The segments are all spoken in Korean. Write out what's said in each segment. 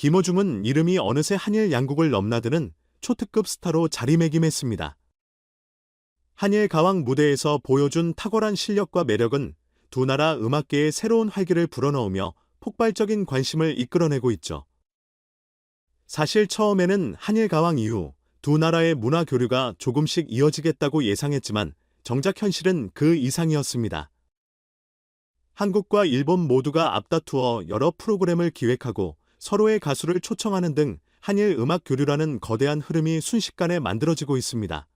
김호중은 이름이 어느새 한일 양국을 넘나드는 초특급 스타로 자리매김했습니다. 한일 가왕 무대에서 보여준 탁월한 실력과 매력은 두 나라 음악계에 새로운 활기를 불어넣으며 폭발적인 관심을 이끌어내고 있죠. 사실 처음에는 한일 가왕 이후 두 나라의 문화 교류가 조금씩 이어지겠다고 예상했지만 정작 현실은 그 이상이었습니다. 한국과 일본 모두가 앞다투어 여러 프로그램을 기획하고 서로의 가수를 초청하는 등 한일 음악 교류라는 거대한 흐름이 순식간에 만들어지고 있습니다.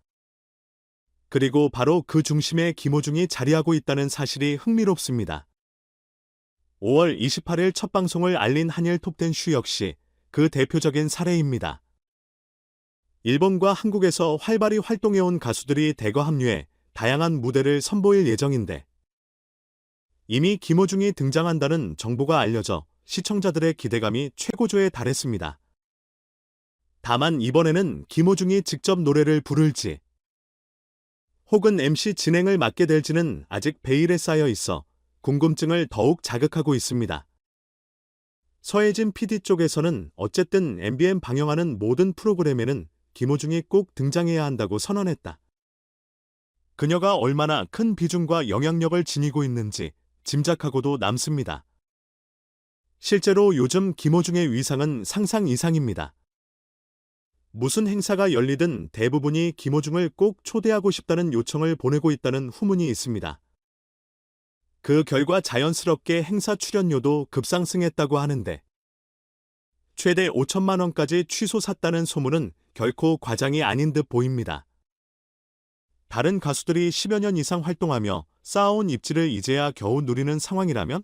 그리고 바로 그 중심에 김호중이 자리하고 있다는 사실이 흥미롭습니다. 5월 28일 첫 방송을 알린 한일 톱10 쇼 역시 그 대표적인 사례입니다. 일본과 한국에서 활발히 활동해온 가수들이 대거 합류해 다양한 무대를 선보일 예정인데 이미 김호중이 등장한다는 정보가 알려져 시청자들의 기대감이 최고조에 달했습니다. 다만 이번에는 김호중이 직접 노래를 부를지 혹은 MC 진행을 맡게 될지는 아직 베일에 쌓여 있어 궁금증을 더욱 자극하고 있습니다. 서혜진 PD 쪽에서는 어쨌든 MBN 방영하는 모든 프로그램에는 김호중이 꼭 등장해야 한다고 선언했다. 그녀가 얼마나 큰 비중과 영향력을 지니고 있는지 짐작하고도 남습니다. 실제로 요즘 김호중의 위상은 상상 이상입니다. 무슨 행사가 열리든 대부분이 김호중을 꼭 초대하고 싶다는 요청을 보내고 있다는 후문이 있습니다. 그 결과 자연스럽게 행사 출연료도 급상승했다고 하는데 최대 5천만 원까지 취소샀다는 소문은 결코 과장이 아닌 듯 보입니다. 다른 가수들이 10여 년 이상 활동하며 쌓아온 입지를 이제야 겨우 누리는 상황이라면?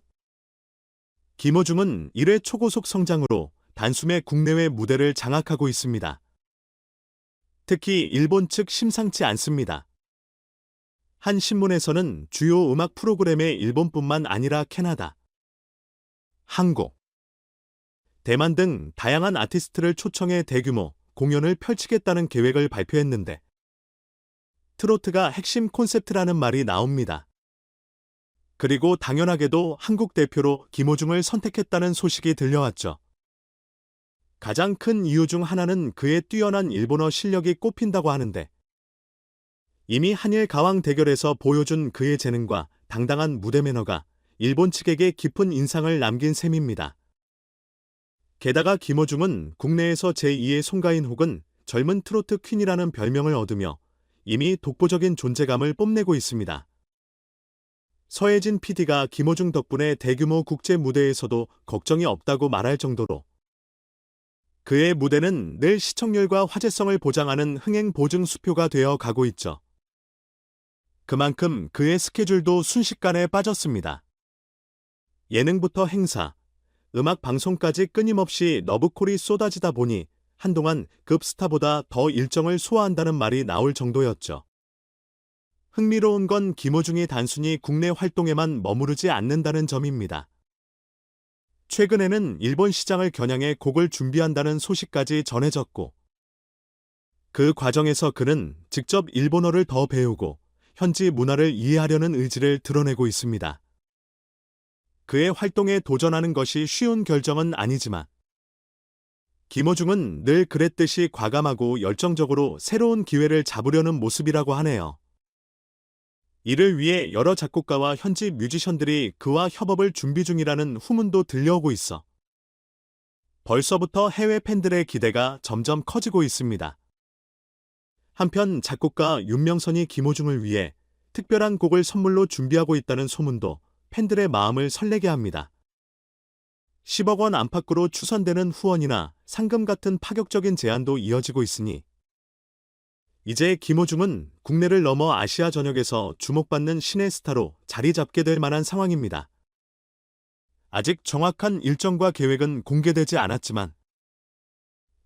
김호중은 1회 초고속 성장으로 단숨에 국내외 무대를 장악하고 있습니다. 특히 일본 측 심상치 않습니다. 한 신문에서는 주요 음악 프로그램에 일본뿐만 아니라 캐나다, 한국, 대만 등 다양한 아티스트를 초청해 대규모 공연을 펼치겠다는 계획을 발표했는데 트로트가 핵심 콘셉트라는 말이 나옵니다. 그리고 당연하게도 한국 대표로 김호중을 선택했다는 소식이 들려왔죠. 가장 큰 이유 중 하나는 그의 뛰어난 일본어 실력이 꼽힌다고 하는데 이미 한일 가왕 대결에서 보여준 그의 재능과 당당한 무대 매너가 일본 측에게 깊은 인상을 남긴 셈입니다. 게다가 김호중은 국내에서 제2의 송가인 혹은 젊은 트로트 퀸이라는 별명을 얻으며 이미 독보적인 존재감을 뽐내고 있습니다. 서혜진 PD가 김호중 덕분에 대규모 국제 무대에서도 걱정이 없다고 말할 정도로 그의 무대는 늘 시청률과 화제성을 보장하는 흥행 보증 수표가 되어 가고 있죠. 그만큼 그의 스케줄도 순식간에 빠졌습니다. 예능부터 행사, 음악 방송까지 끊임없이 러브콜이 쏟아지다 보니 한동안 급스타보다 더 일정을 소화한다는 말이 나올 정도였죠. 흥미로운 건 김호중이 단순히 국내 활동에만 머무르지 않는다는 점입니다. 최근에는 일본 시장을 겨냥해 곡을 준비한다는 소식까지 전해졌고 그 과정에서 그는 직접 일본어를 더 배우고 현지 문화를 이해하려는 의지를 드러내고 있습니다. 그의 활동에 도전하는 것이 쉬운 결정은 아니지만 김호중은 늘 그랬듯이 과감하고 열정적으로 새로운 기회를 잡으려는 모습이라고 하네요. 이를 위해 여러 작곡가와 현지 뮤지션들이 그와 협업을 준비 중이라는 후문도 들려오고 있어 벌써부터 해외 팬들의 기대가 점점 커지고 있습니다. 한편 작곡가 윤명선이 김호중을 위해 특별한 곡을 선물로 준비하고 있다는 소문도 팬들의 마음을 설레게 합니다. 10억 원 안팎으로 추선되는 후원이나 상금 같은 파격적인 제안도 이어지고 있으니 이제 김호중은 국내를 넘어 아시아 전역에서 주목받는 신의 스타로 자리 잡게 될 만한 상황입니다. 아직 정확한 일정과 계획은 공개되지 않았지만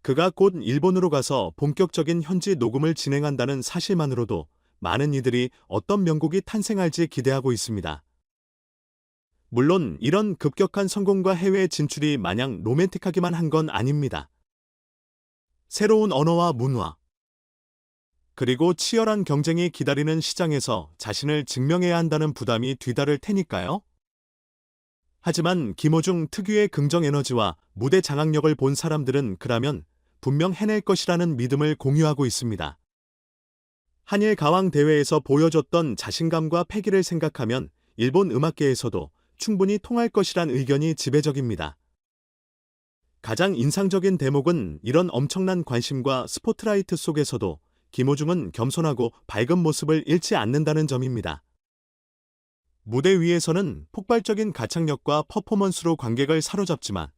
그가 곧 일본으로 가서 본격적인 현지 녹음을 진행한다는 사실만으로도 많은 이들이 어떤 명곡이 탄생할지 기대하고 있습니다. 물론 이런 급격한 성공과 해외 진출이 마냥 로맨틱하기만 한 건 아닙니다. 새로운 언어와 문화, 그리고 치열한 경쟁이 기다리는 시장에서 자신을 증명해야 한다는 부담이 뒤따를 테니까요. 하지만 김호중 특유의 긍정 에너지와 무대 장악력을 본 사람들은 그라면 분명 해낼 것이라는 믿음을 공유하고 있습니다. 한일 가왕 대회에서 보여줬던 자신감과 패기를 생각하면 일본 음악계에서도 충분히 통할 것이란 의견이 지배적입니다. 가장 인상적인 대목은 이런 엄청난 관심과 스포트라이트 속에서도 김호중은 겸손하고 밝은 모습을 잃지 않는다는 점입니다. 무대 위에서는 폭발적인 가창력과 퍼포먼스로 관객을 사로잡지만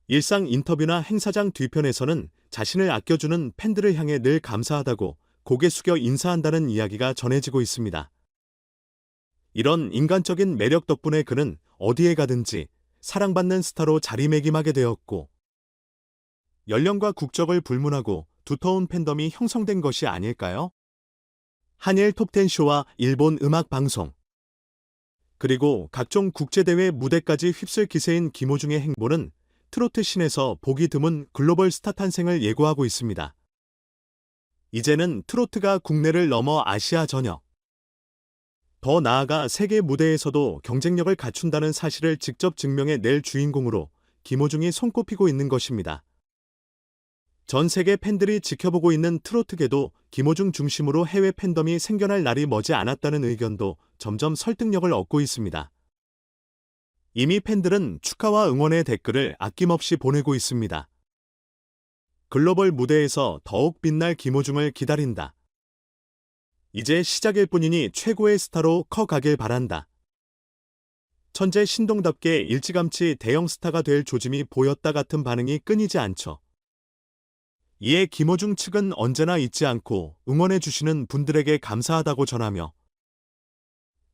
일상 인터뷰나 행사장 뒤편에서는 자신을 아껴주는 팬들을 향해 늘 감사하다고 고개 숙여 인사한다는 이야기가 전해지고 있습니다. 이런 인간적인 매력 덕분에 그는 어디에 가든지 사랑받는 스타로 자리매김하게 되었고, 연령과 국적을 불문하고 두터운 팬덤이 형성된 것이 아닐까요? 한일 톱10 쇼와 일본 음악 방송, 그리고 각종 국제대회 무대까지 휩쓸 기세인 김호중의 행보는 트로트 씬에서 보기 드문 글로벌 스타 탄생을 예고하고 있습니다. 이제는 트로트가 국내를 넘어 아시아 전역, 더 나아가 세계 무대에서도 경쟁력을 갖춘다는 사실을 직접 증명해 낼 주인공으로 김호중이 손꼽히고 있는 것입니다. 전 세계 팬들이 지켜보고 있는 트로트계도 김호중 중심으로 해외 팬덤이 생겨날 날이 머지 않았다는 의견도 점점 설득력을 얻고 있습니다. 이미 팬들은 축하와 응원의 댓글을 아낌없이 보내고 있습니다. 글로벌 무대에서 더욱 빛날 김호중을 기다린다. 이제 시작일 뿐이니 최고의 스타로 커가길 바란다. 천재 신동답게 일찌감치 대형 스타가 될 조짐이 보였다 같은 반응이 끊이지 않죠. 이에 김호중 측은 언제나 잊지 않고 응원해주시는 분들에게 감사하다고 전하며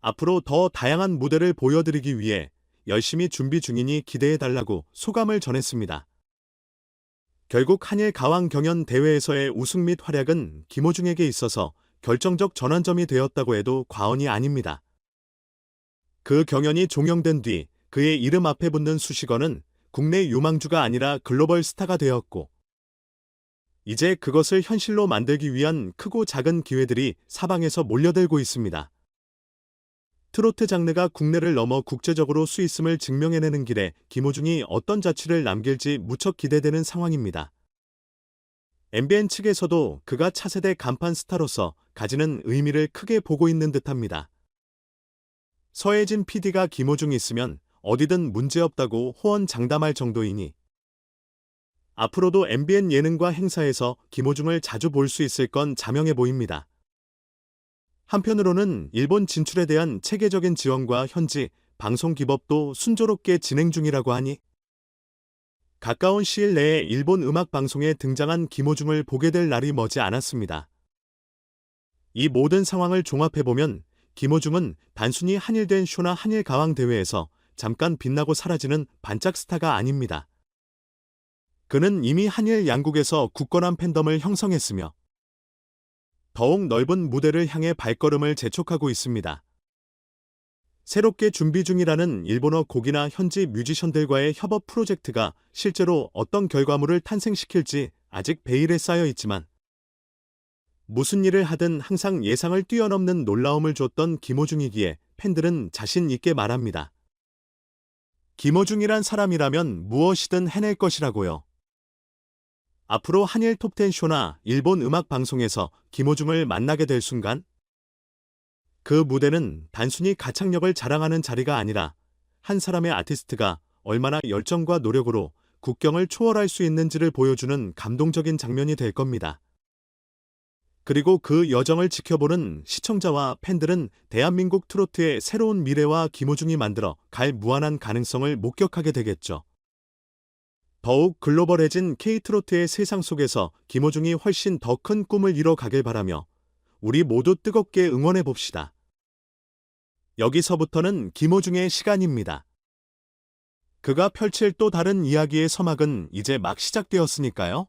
앞으로 더 다양한 무대를 보여드리기 위해 열심히 준비 중이니 기대해달라고 소감을 전했습니다. 결국 한일 가왕 경연 대회에서의 우승 및 활약은 김호중에게 있어서 결정적 전환점이 되었다고 해도 과언이 아닙니다. 그 경연이 종영된 뒤 그의 이름 앞에 붙는 수식어는 국내 유망주가 아니라 글로벌 스타가 되었고, 이제 그것을 현실로 만들기 위한 크고 작은 기회들이 사방에서 몰려들고 있습니다. 트로트 장르가 국내를 넘어 국제적으로 수있음을 증명해내는 길에 김호중이 어떤 자취를 남길지 무척 기대되는 상황입니다. MBN 측에서도 그가 차세대 간판 스타로서 가지는 의미를 크게 보고 있는 듯합니다. 서혜진 PD가 김호중이 있으면 어디든 문제없다고 호언장담할 정도이니 앞으로도 MBN 예능과 행사에서 김호중을 자주 볼 수 있을 건 자명해 보입니다. 한편으로는 일본 진출에 대한 체계적인 지원과 현지 방송 기법도 순조롭게 진행 중이라고 하니 가까운 시일 내에 일본 음악 방송에 등장한 김호중을 보게 될 날이 머지 않았습니다. 이 모든 상황을 종합해보면 김호중은 단순히 한일된 쇼나 한일 가왕 대회에서 잠깐 빛나고 사라지는 반짝 스타가 아닙니다. 그는 이미 한일 양국에서 굳건한 팬덤을 형성했으며 더욱 넓은 무대를 향해 발걸음을 재촉하고 있습니다. 새롭게 준비 중이라는 일본어 곡이나 현지 뮤지션들과의 협업 프로젝트가 실제로 어떤 결과물을 탄생시킬지 아직 베일에 쌓여 있지만 무슨 일을 하든 항상 예상을 뛰어넘는 놀라움을 줬던 김호중이기에 팬들은 자신 있게 말합니다. 김호중이란 사람이라면 무엇이든 해낼 것이라고요. 앞으로 한일 톱10 쇼나 일본 음악 방송에서 김호중을 만나게 될 순간 그 무대는 단순히 가창력을 자랑하는 자리가 아니라 한 사람의 아티스트가 얼마나 열정과 노력으로 국경을 초월할 수 있는지를 보여주는 감동적인 장면이 될 겁니다. 그리고 그 여정을 지켜보는 시청자와 팬들은 대한민국 트로트의 새로운 미래와 김호중이 만들어 갈 무한한 가능성을 목격하게 되겠죠. 더욱 글로벌해진 K-트로트의 세상 속에서 김호중이 훨씬 더 큰 꿈을 이뤄 가길 바라며 우리 모두 뜨겁게 응원해 봅시다. 여기서부터는 김호중의 시간입니다. 그가 펼칠 또 다른 이야기의 서막은 이제 막 시작되었으니까요.